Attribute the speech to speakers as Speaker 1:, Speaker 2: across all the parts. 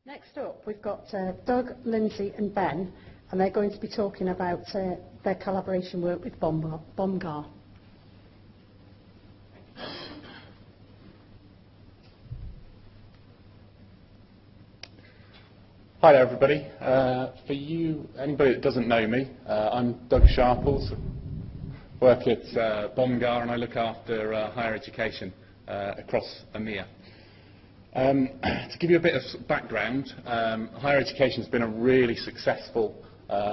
Speaker 1: Next up, we've got Doug, Lindsay and Ben, and they're going to be talking about their collaboration work with Bomgar.
Speaker 2: Hi there, everybody. For you, anybody that doesn't know me, I'm Doug Sharples, work at Bomgar, and I look after higher education across EMEA. To give you a bit of background, higher education has been a really successful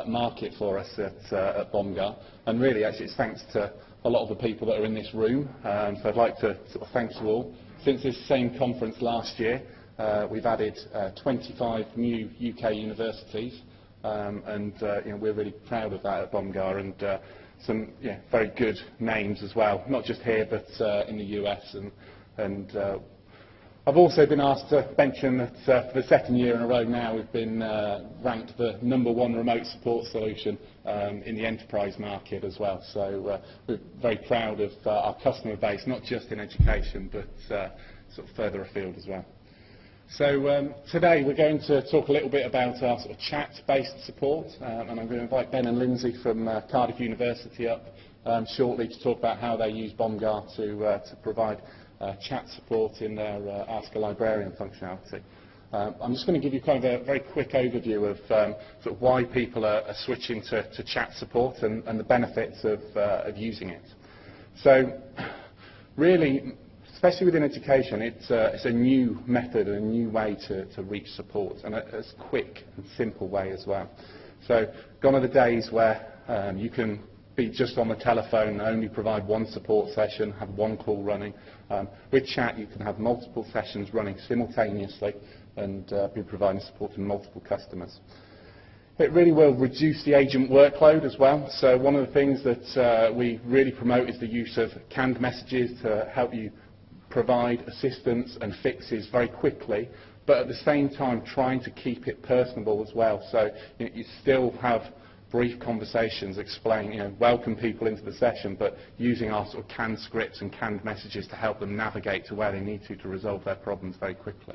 Speaker 2: market for us at Bomgar, and really actually it's thanks to a lot of the people that are in this room, so I'd like to sort of thank you all. Since this same conference last year, we've added 25 new UK universities, and we're really proud of that at Bomgar, and some very good names as well, not just here but in the US. And I've also been asked to mention that for the second year in a row now we've been ranked the #1 remote support solution in the enterprise market as well. So we're very proud of our customer base, not just in education but sort of further afield as well. So today we're going to talk a little bit about our sort of chat-based support, and I'm going to invite Ben and Lindsay from Cardiff University up shortly to talk about how they use Bomgar to provide chat support in their Ask a Librarian functionality. I'm just going to give you kind of a very quick overview of sort of why people are switching to chat support and the benefits of using it. So really, especially within education, it's a new method and a new way to reach support, and a quick and simple way as well. So gone are the days where you can be just on the telephone and only provide one support session, have one call running. With chat you can have multiple sessions running simultaneously and be providing support to multiple customers. It really will reduce the agent workload as well. So one of the things that we really promote is the use of canned messages to help you provide assistance and fixes very quickly, but at the same time trying to keep it personable as well. So you still have brief conversations explaining, welcome people into the session, but using our sort of canned scripts and canned messages to help them navigate to where they need to resolve their problems very quickly.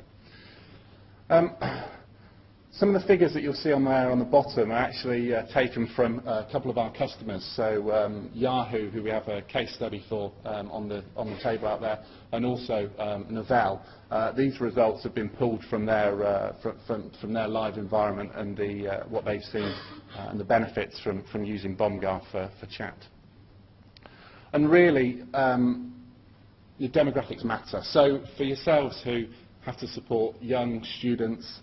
Speaker 2: Some of the figures that you'll see on there on the bottom are actually taken from a couple of our customers. So Yahoo, who we have a case study for on the table out there, and also Novell. These results have been pulled from their live environment and what they've seen and the benefits from using Bomgar for chat. And really, your demographics matter. So for yourselves who have to support young students,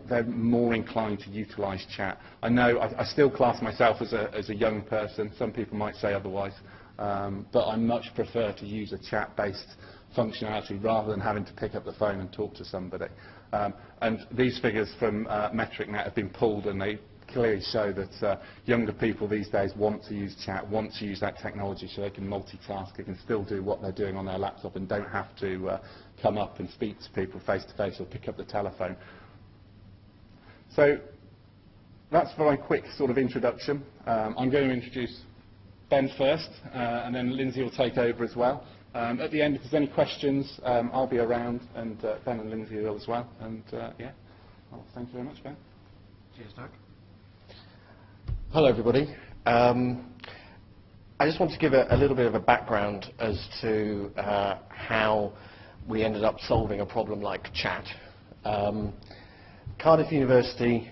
Speaker 2: they're more inclined to utilise chat. I know I still class myself as a young person. Some people might say otherwise, but I much prefer to use a chat-based functionality rather than having to pick up the phone and talk to somebody. And these figures from MetricNet have been pulled, and they clearly show that younger people these days want to use chat, want to use that technology so they can multitask, they can still do what they're doing on their laptop and don't have to come up and speak to people face to face or pick up the telephone. So that's a very quick sort of introduction. I'm going to introduce Ben first, and then Lindsay will take over as well. At the end, if there's any questions, I'll be around, and Ben and Lindsay will as well. And well, thank you very much, Ben.
Speaker 3: Cheers, Doug. Hello, everybody. I just want to give a little bit of a background as to how we ended up solving a problem like chat. Cardiff University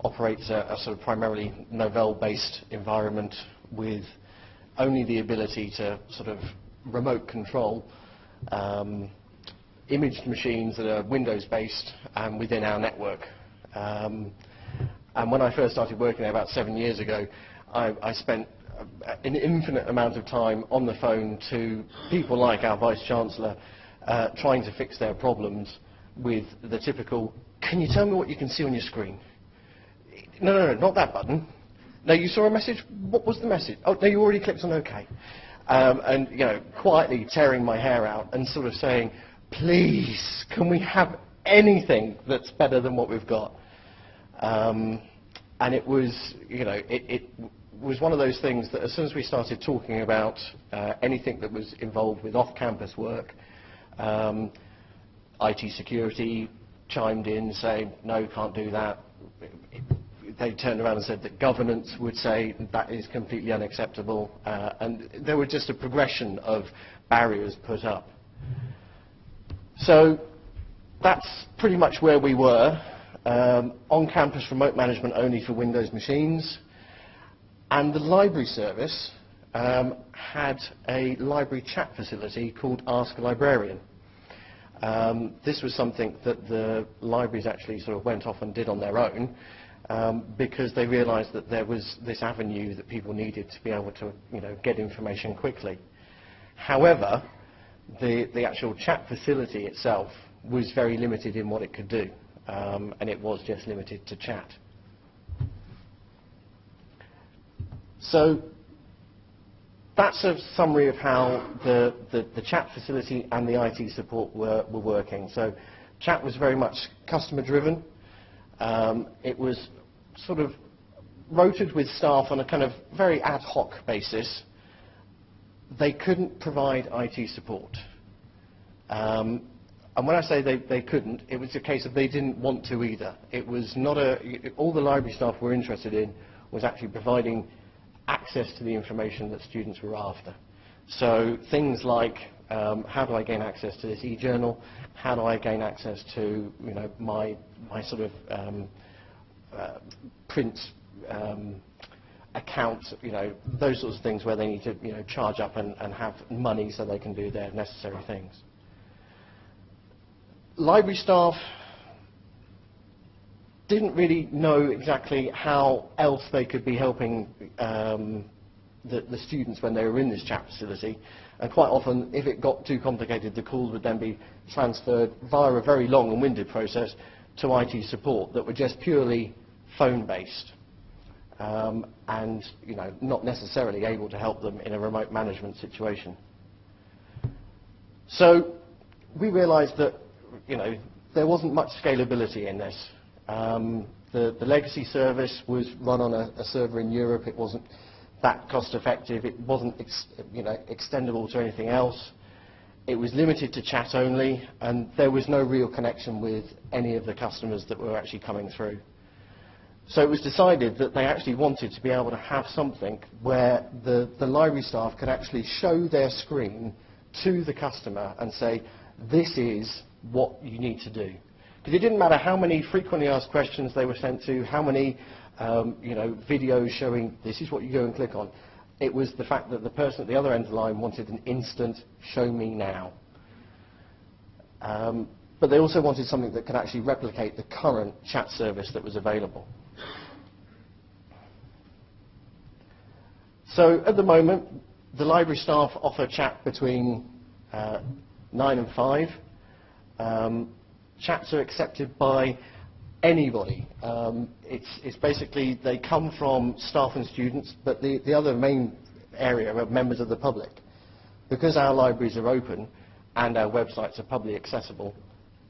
Speaker 3: operates a sort of primarily Novell-based environment with only the ability to sort of remote control imaged machines that are Windows-based and within our network. And when I first started working there about 7 years ago, I spent an infinite amount of time on the phone to people like our Vice-Chancellor trying to fix their problems with the typical, can you tell me what you can see on your screen? No, not that button. No, you saw a message? What was the message? Oh, no, you already clicked on OK. And, quietly tearing my hair out and sort of saying, please, can we have anything that's better than what we've got? And it was, it was one of those things that as soon as we started talking about anything that was involved with off-campus work, IT security, chimed in saying, no, can't do that. They turned around and said that governance would say that is completely unacceptable, and there was just a progression of barriers put up. So that's pretty much where we were. On-campus remote management only for Windows machines, and the library service had a library chat facility called Ask a Librarian. This was something that the libraries actually sort of went off and did on their own, because they realised that there was this avenue that people needed to be able to, get information quickly. However, the actual chat facility itself was very limited in what it could do, and it was just limited to chat. So that's a summary of how the chat facility and the IT support were working. So chat was very much customer driven. It was sort of rotated with staff on a kind of very ad hoc basis. They couldn't provide IT support. And when I say they couldn't, it was a case of they didn't want to either. It was not all the library staff were interested in was actually providing access to the information that students were after. So things like, how do I gain access to this e-journal? How do I gain access to my sort of print accounts, those sorts of things where they need to charge up and have money so they can do their necessary things. Library staff didn't really know exactly how else they could be helping the students when they were in this chat facility, and quite often if it got too complicated the calls would then be transferred via a very long and winded process to IT support that were just purely phone based, and not necessarily able to help them in a remote management situation. So we realised that there wasn't much scalability in this. The legacy service was run on a server in Europe. It wasn't that cost effective. It wasn't extendable to anything else. It was limited to chat only, and there was no real connection with any of the customers that were actually coming through. So it was decided that they actually wanted to be able to have something where the library staff could actually show their screen to the customer and say, this is what you need to do. Because it didn't matter how many frequently asked questions they were sent to, how many videos showing this is what you go and click on. It was the fact that the person at the other end of the line wanted an instant show me now. But they also wanted something that could actually replicate the current chat service that was available. So at the moment, the library staff offer chat between 9 and 5. Chats are accepted by anybody. It's basically, they come from staff and students, but the other main area are members of the public. Because our libraries are open and our websites are publicly accessible,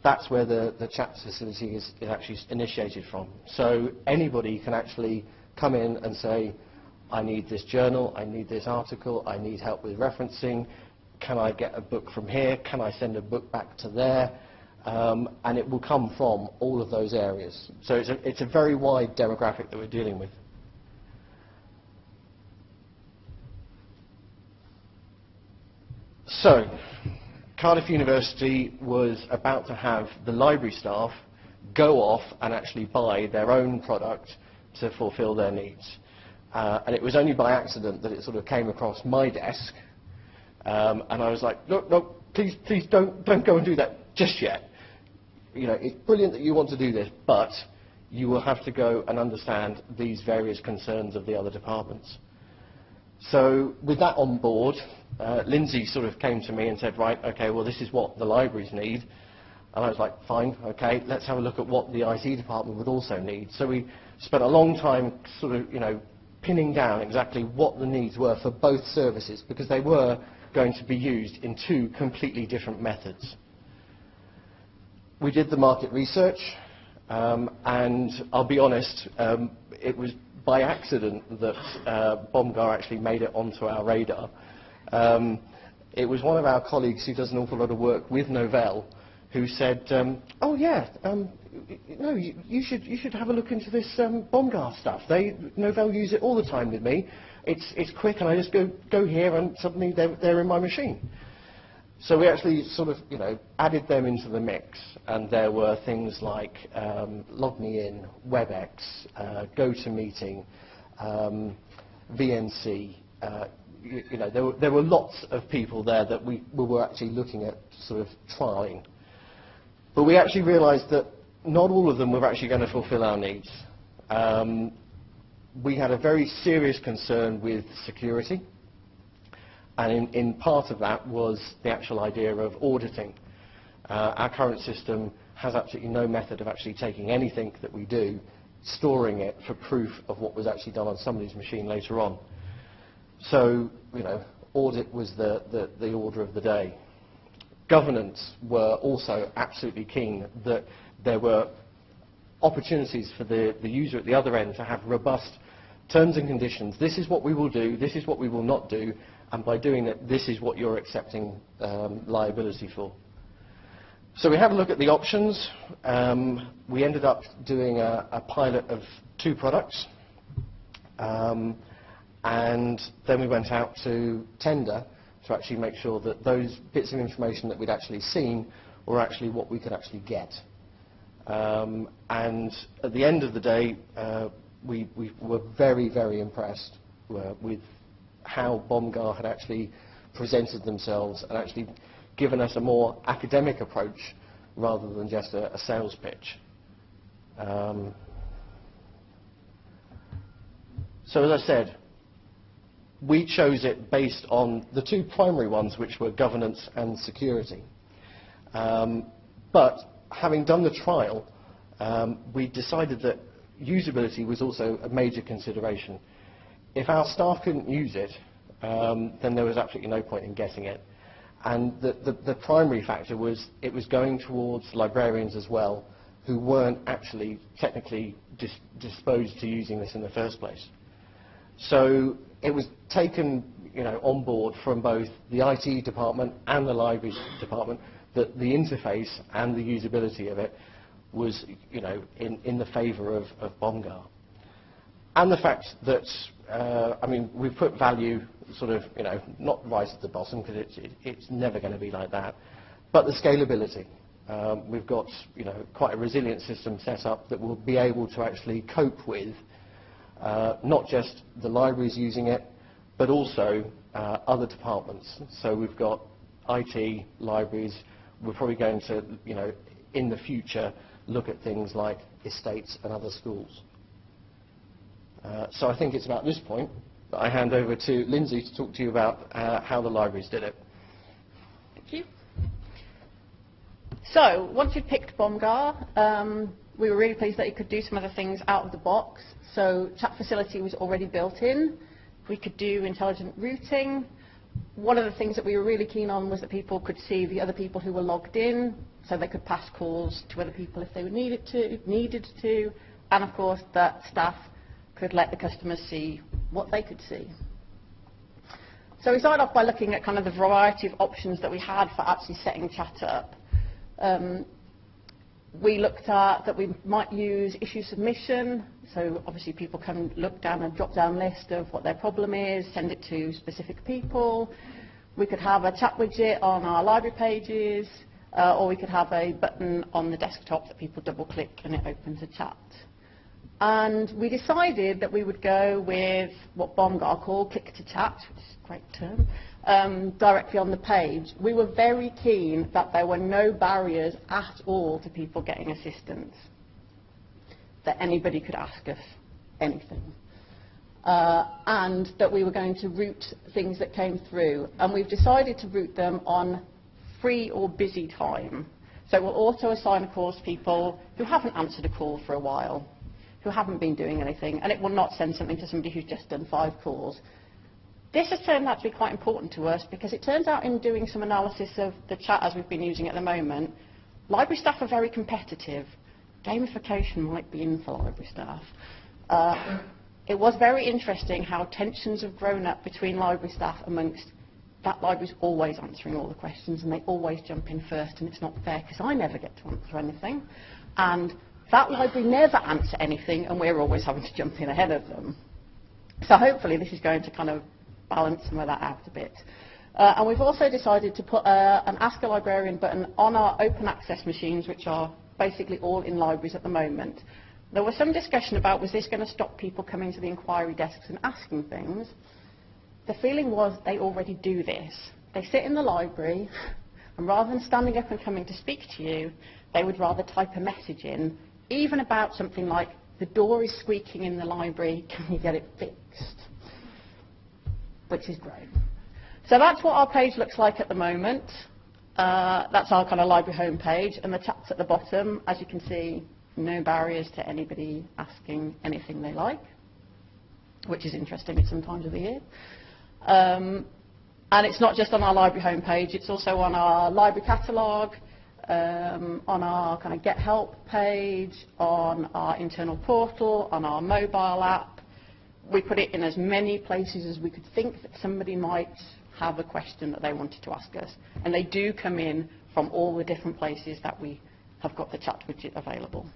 Speaker 3: that's where the chat facility is actually initiated from. So anybody can actually come in and say, I need this journal, I need this article, I need help with referencing, can I get a book from here, can I send a book back to there? And it will come from all of those areas. So it's a very wide demographic that we're dealing with. So, Cardiff University was about to have the library staff go off and actually buy their own product to fulfill their needs. And it was only by accident that it sort of came across my desk. And I was like, no, please don't go and do that just yet. It's brilliant that you want to do this, but you will have to go and understand these various concerns of the other departments. So with that on board, Lindsay sort of came to me and said, right, okay, well, this is what the libraries need. And I was like, fine, okay, let's have a look at what the IT department would also need. So we spent a long time sort of, pinning down exactly what the needs were for both services, because they were going to be used in two completely different methods. We did the market research, and I'll be honest, it was by accident that Bomgar actually made it onto our radar. It was one of our colleagues who does an awful lot of work with Novell who said, oh yeah, no, you should have a look into this Bomgar stuff. They'll use it all the time with me. It's quick, and I just go here, and suddenly they're in my machine. So we actually sort of, added them into the mix, and there were things like Log Me In, WebEx, GoToMeeting, VNC. There were lots of people there that we were actually looking at sort of trialing. But we actually realised that not all of them were actually going to fulfil our needs. We had a very serious concern with security, and in part of that was the actual idea of auditing. Our current system has absolutely no method of actually taking anything that we do, storing it for proof of what was actually done on somebody's machine later on. So, audit was the order of the day. Governance were also absolutely keen that there were opportunities for the user at the other end to have robust terms and conditions. This is what we will do, this is what we will not do, and by doing it, this is what you're accepting liability for. So we had a look at the options. We ended up doing a pilot of 2 products. And then we went out to tender to actually make sure that those bits of information that we'd actually seen were actually what we could actually get. And at the end of the day, we were very, very impressed with how Bomgar had actually presented themselves and actually given us a more academic approach rather than just a sales pitch. So as I said, we chose it based on the 2 primary ones, which were governance and security. But having done the trial, we decided that usability was also a major consideration. If our staff couldn't use it, then there was absolutely no point in getting it. And the primary factor was it was going towards librarians as well, who weren't actually technically disposed to using this in the first place. So it was taken on board from both the IT department and the library department that the interface and the usability of it was in the favour of Bomgar. And the fact that, we've put value sort of, not right at the bottom, because it's never going to be like that, but the scalability. We've got, quite a resilient system set up that will be able to actually cope with not just the libraries using it, but also other departments. So we've got IT, libraries. We're probably going to, in the future, look at things like estates and other schools. So I think it's about this point that I hand over to Lindsay to talk to you about how the libraries did it.
Speaker 4: Thank you. So once we picked Bomgar, we were really pleased that it could do some of the things out of the box. So chat facility was already built in. We could do intelligent routing. One of the things that we were really keen on was that people could see the other people who were logged in, so they could pass calls to other people if they needed to, and of course that staff could let the customers see what they could see. So we started off by looking at kind of the variety of options that we had for actually setting chat up. We looked at that we might use issue submission, so obviously people can look down a drop-down list of what their problem is, send it to specific people. We could have a chat widget on our library pages, or we could have a button on the desktop that people double-click and it opens a chat. And we decided that we would go with what Bomgar called click to chat, which is a great term, directly on the page. We were very keen that there were no barriers at all to people getting assistance, that anybody could ask us anything, and that we were going to route things that came through. And we've decided to route them on free or busy time. So we'll auto assign calls to people who haven't answered a call for a while, who haven't been doing anything, and it will not send something to somebody who's just done 5 calls. This has turned out to be quite important to us because it turns out in doing some analysis of the chat as we've been using at the moment, library staff are very competitive. Gamification might be in for library staff. It was very interesting how tensions have grown up between library staff amongst that library's always answering all the questions and they always jump in first, and it's not fair because I never get to answer anything. And that library never answer anything and we're always having to jump in ahead of them. So hopefully this is going to kind of balance some of that out a bit. And we've also decided to put an Ask a Librarian button on our open access machines, which are basically all in libraries at the moment. There was some discussion about, was this going to stop people coming to the inquiry desks and asking things? The feeling was they already do this. They sit in the library, and rather than standing up and coming to speak to you, they would rather type a message in, even about something like, the door is squeaking in the library, can you get it fixed? Which is great. So that's what our page looks like at the moment. That's our kind of library homepage, and the chat's at the bottom. As you can see, no barriers to anybody asking anything they like, which is interesting at some times of the year. And it's not just on our library homepage, it's also on our library catalogue, on our kind of Get Help page, on our internal portal, on our mobile app. We put it in as many places as we could think that somebody might have a question that they wanted to ask us. And they do come in from all the different places that we have got the chat widget available.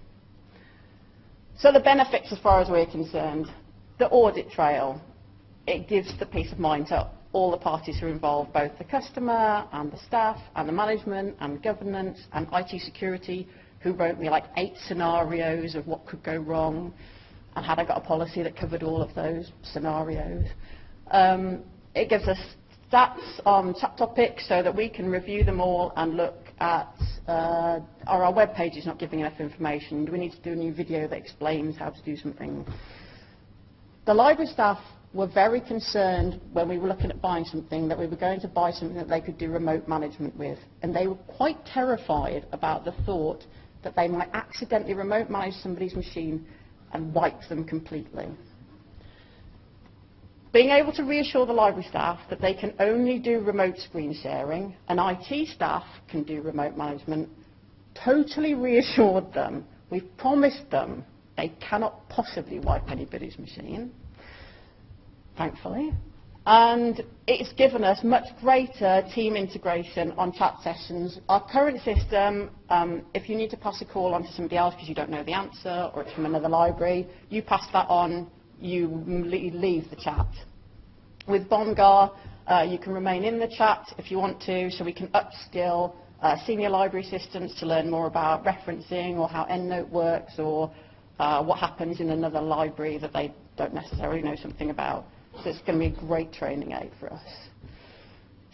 Speaker 4: So the benefits as far as we're concerned, the audit trail, it gives the peace of mind to all the parties who are involved, both the customer and the staff and the management and governance and IT security, who wrote me like 8 scenarios of what could go wrong and had I got a policy that covered all of those scenarios. It gives us stats on chat topics so that we can review them all and look at, our web page is not giving enough information. Do we need to do a new video that explains how to do something? The library staff were very concerned when we were looking at buying something that we were going to buy something that they could do remote management with. And they were quite terrified about the thought that they might accidentally remote manage somebody's machine and wipe them completely. Being able to reassure the library staff that they can only do remote screen sharing and IT staff can do remote management totally reassured them. We've promised them they cannot possibly wipe anybody's machine, thankfully. And it's given us much greater team integration on chat sessions. Our current system, if you need to pass a call on to somebody else because you don't know the answer or it's from another library, you pass that on, you leave the chat. With Bomgar, you can remain in the chat if you want to, so we can upskill senior library assistants to learn more about referencing or how EndNote works or what happens in another library that they don't necessarily know something about. So it's going to be a great training aid for us.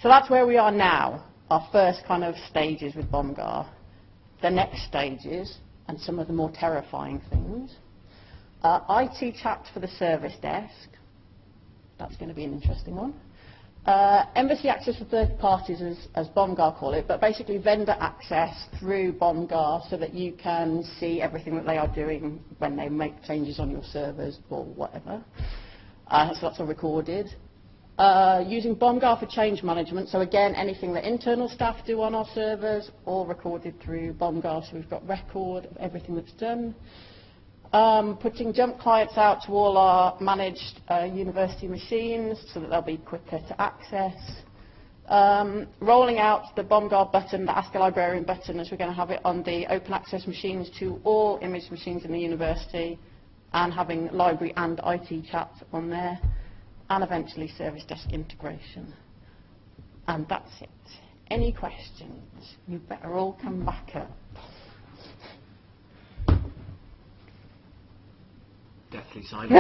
Speaker 4: So that's where we are now, our first kind of stages with Bomgar. The next stages, and some of the more terrifying things, IT chat for the service desk. That's going to be an interesting one. Embassy access for third parties, as Bomgar call it, but basically vendor access through Bomgar so that you can see everything that they are doing when they make changes on your servers or whatever. So that's all recorded. Using Bomgar for change management, so again, anything that internal staff do on our servers, all recorded through Bomgar, so we've got record of everything that's done. Putting jump clients out to all our managed university machines so that they'll be quicker to access. Rolling out the Bomgar button, the Ask a Librarian button, as we're going to have it on the open access machines to all image machines in the university, and having library and IT chat on there, and eventually service desk integration. And that's it. Any questions? You better all come back up.
Speaker 3: Deathly silent.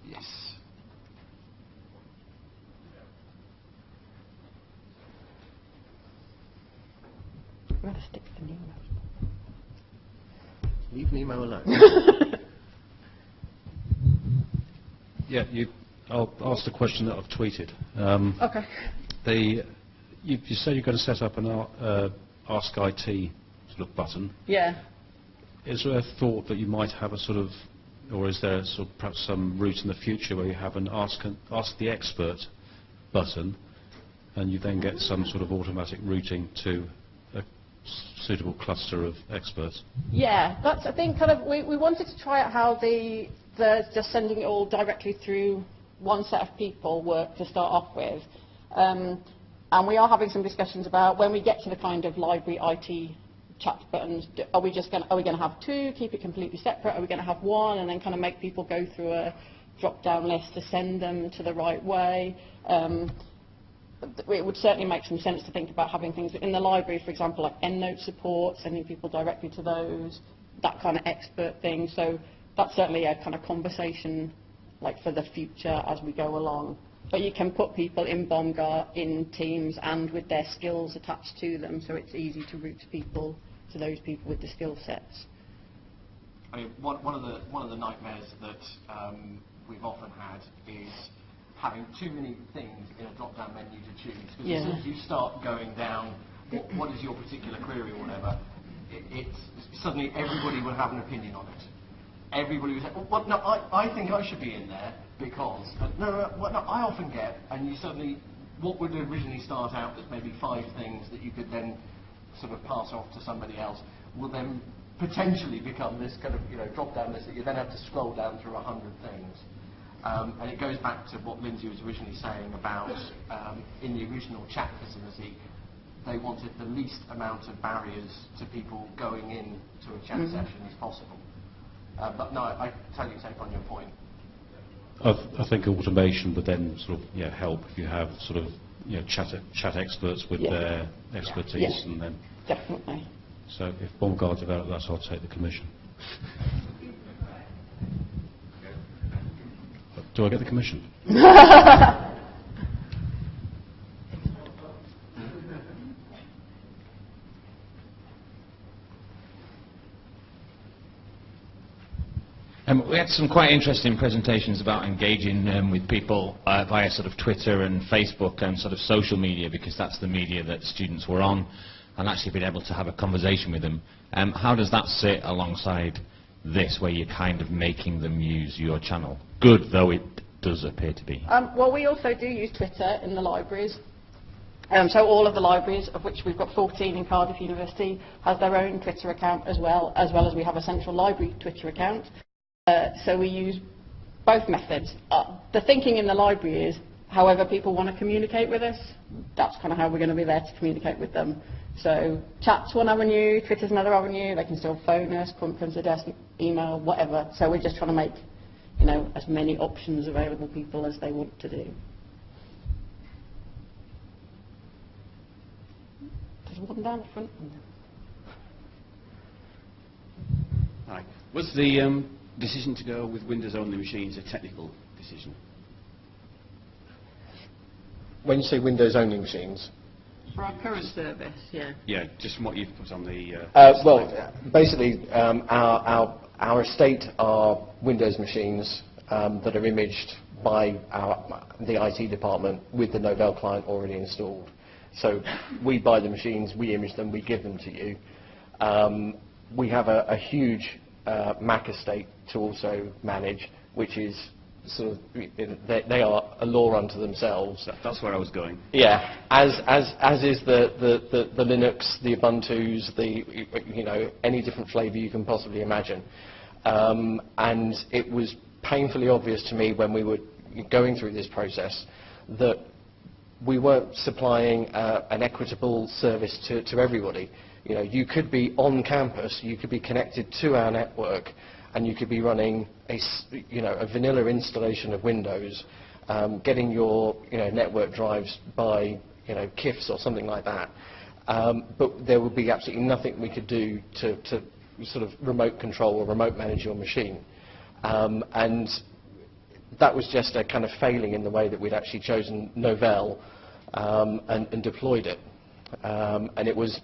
Speaker 3: Yes.
Speaker 4: I'm going to stick to the new notes.
Speaker 3: Leave Nemo alone.
Speaker 5: Yeah, I'll ask the question that I've tweeted.
Speaker 4: Okay.
Speaker 5: You said you're going to set up an Ask IT sort of button.
Speaker 4: Yeah.
Speaker 5: Is there a thought that you might have a sort of, or is there sort of perhaps some route in the future where you have an Ask the Expert button, and you then get some sort of automatic routing to a suitable cluster of experts?
Speaker 4: Yeah, that's, I think, kind of, we wanted to try out how the just sending it all directly through one set of people work to start off with. And we are having some discussions about when we get to the kind of library IT chat buttons, are we going to have two, keep it completely separate? Are we going to have one and then kind of make people go through a drop-down list to send them to the right way? It would certainly make some sense to think about having things in the library, for example, like EndNote support, sending people directly to those, that kind of expert thing. So that's certainly a kind of conversation like for the future as we go along. But you can put people in Bomgar in teams and with their skills attached to them, so it's easy to route people to those people with the skill sets.
Speaker 3: I mean, one of the nightmares that we've often had is having too many things in a drop-down menu to choose. Because as soon as you start going down, what is your particular query or whatever, suddenly everybody will have an opinion on it. Everybody will say, well, no, I think I should be in there because, no, I often get, and you suddenly, what would originally start out as maybe 5 things that you could then sort of pass off to somebody else, will then potentially become this kind of, drop-down list that you then have to scroll down through 100 things. And it goes back to what Lindsay was originally saying about, in the original chat facility, they wanted the least amount of barriers to people going in to a chat session as possible. But no, I totally take on your point.
Speaker 5: I think automation would then sort of help if you have sort of chat experts with their expertise, and then
Speaker 4: definitely.
Speaker 5: So if Bomgar develop that, I'll take the commission. Do I get the commission?
Speaker 6: We had some quite interesting presentations about engaging with people via sort of Twitter and Facebook and sort of social media, because that's the media that students were on, and actually being able to have a conversation with them. How does that sit alongside this, where you're kind of making them use your channel? Good though it does appear to be.
Speaker 4: Well, we also do use Twitter in the libraries. So all of the libraries, of which we've got 14 in Cardiff University, has their own Twitter account as well as we have a central library Twitter account. So we use both methods. The thinking in the library is, however people want to communicate with us, that's kind of how we're going to be there to communicate with them. So chat's one avenue, Twitter's another avenue, they can still phone us, come to the desk, email, whatever. So we're just trying to make, as many options available to people as they want to do. There's one down the front.
Speaker 7: Hi. Was the decision to go with Windows-only machines a technical decision?
Speaker 3: When you say Windows-only machines?
Speaker 4: For our current service, yeah.
Speaker 7: Yeah, just from what you've put on the...
Speaker 3: well, basically, our estate are Windows machines that are imaged by the IT department with the Novell client already installed. So we buy the machines, we image them, we give them to you. We have a huge Mac estate to also manage, which is sort of, they are a law unto themselves.
Speaker 7: That's where I was going.
Speaker 3: Yeah, as is the Linux, the Ubuntu's, any different flavour you can possibly imagine. And it was painfully obvious to me when we were going through this process that we weren't supplying an equitable service to everybody. You could be on campus, you could be connected to our network, and you could be running a vanilla installation of Windows, getting your network drives by KIFs or something like that. But there would be absolutely nothing we could do to sort of remote control or remote manage your machine. And that was just a kind of failing in the way that we'd actually chosen Novell and deployed it. And it was,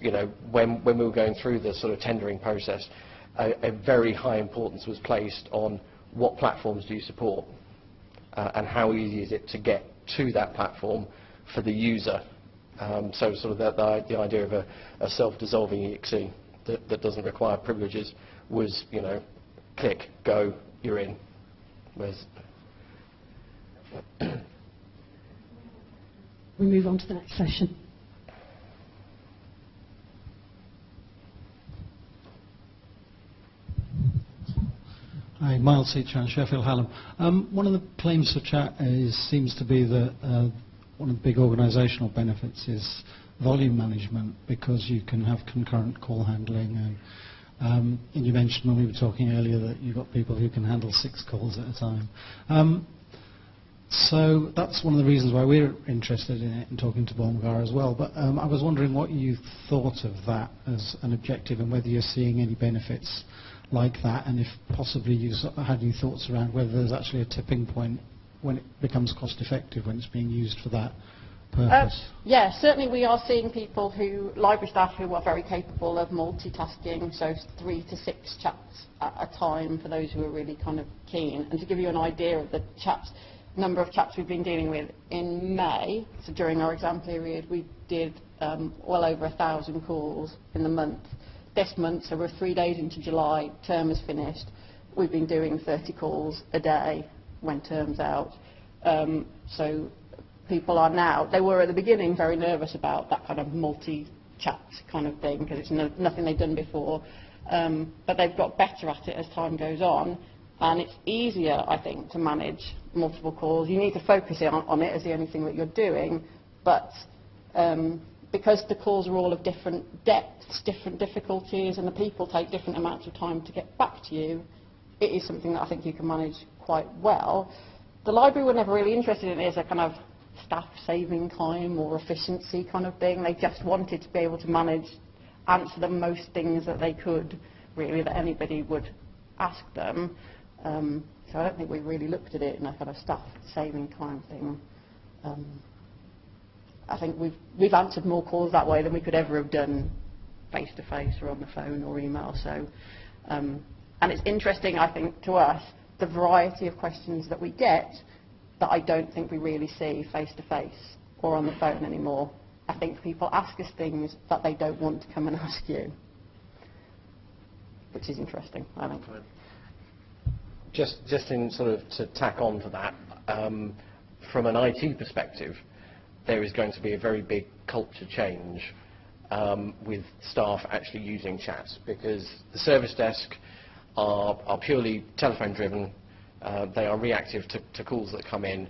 Speaker 3: when we were going through the sort of tendering process, a very high importance was placed on what platforms do you support and how easy is it to get to that platform for the user. So sort of the idea of a self-dissolving exe that doesn't require privileges was, click, go, you're in. Whereas
Speaker 1: we move on to the next session.
Speaker 8: Hi, Miles Teacher and Sheffield Hallam. One of the claims for chat seems to be that one of the big organisational benefits is volume management, because you can have concurrent call handling, and you mentioned when we were talking earlier that you've got people who can handle 6 calls at a time. So that's one of the reasons why we're interested in it and talking to Bomgar as well. But I was wondering what you thought of that as an objective, and whether you're seeing any benefits like that, and if possibly you had any thoughts around whether there's actually a tipping point when it becomes cost effective, when it's being used for that purpose.
Speaker 4: Yeah, certainly we are seeing people library staff who are very capable of multitasking, so 3 to 6 chats at a time for those who are really kind of keen. And to give you an idea of the number of chats we've been dealing with, in May, so during our exam period, we did well over 1,000 calls in the month. This month, so we're 3 days into July, term is finished, we've been doing 30 calls a day when term's out. So people are now, they were at the beginning very nervous about that kind of multi-chat kind of thing, because it's nothing they've done before, but they've got better at it as time goes on, and it's easier, I think, to manage multiple calls. You need to focus on it as the only thing that you're doing, but because the calls are all of different depths, different difficulties, and the people take different amounts of time to get back to you, it is something that I think you can manage quite well. The library were never really interested in it as a kind of staff saving time or efficiency kind of thing. They just wanted to be able to answer the most things that they could, really, that anybody would ask them. So I don't think we really looked at it in a kind of staff saving kind of thing. I think we've answered more calls that way than we could ever have done face to face or on the phone or email. So, and it's interesting, I think, to us, the variety of questions that we get that I don't think we really see face to face or on the phone anymore. I think people ask us things that they don't want to come and ask you, which is interesting, I think.
Speaker 3: Just in sort of to tack on to that, from an IT perspective, there is going to be a very big culture change with staff actually using chat, because the service desk are purely telephone driven. They are reactive to calls that come in,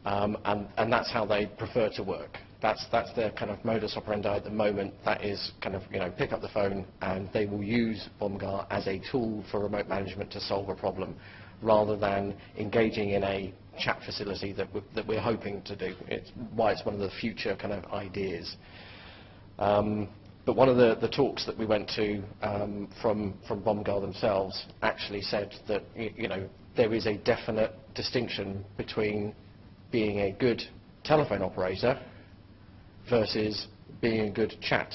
Speaker 3: and that's how they prefer to work. That's their kind of modus operandi at the moment. That is kind of, pick up the phone, and they will use Bomgar as a tool for remote management to solve a problem, rather than engaging in a chat facility that we're hoping to do. It's why it's one of the future kind of ideas. But one of the talks that we went to from Bomgar themselves actually said that there is a definite distinction between being a good telephone operator versus being a good chat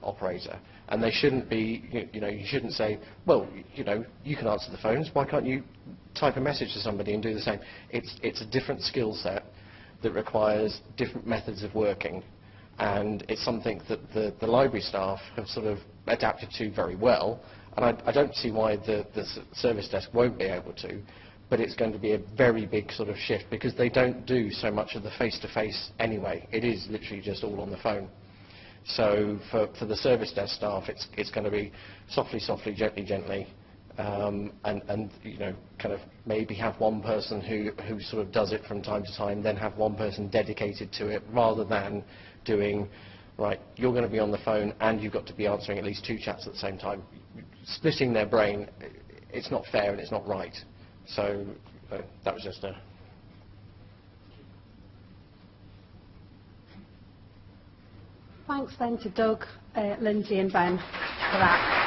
Speaker 3: operator. And they shouldn't be, you shouldn't say, well, you can answer the phones, why can't you type a message to somebody and do the same? It's a different skill set that requires different methods of working, and it's something that the library staff have sort of adapted to very well, and I don't see why the service desk won't be able to, but it's going to be a very big sort of shift, because they don't do so much of the face-to-face anyway. It is literally just all on the phone. So for the service desk staff, it's going to be softly, gently, and kind of maybe have one person who sort of does it from time to time, then have one person dedicated to it, rather than doing, right, you're going to be on the phone and you've got to be answering at least 2 chats at the same time. Splitting their brain, it's not fair and it's not right. So that was just a...
Speaker 1: Thanks then to Doug, Lindsay and Ben for that.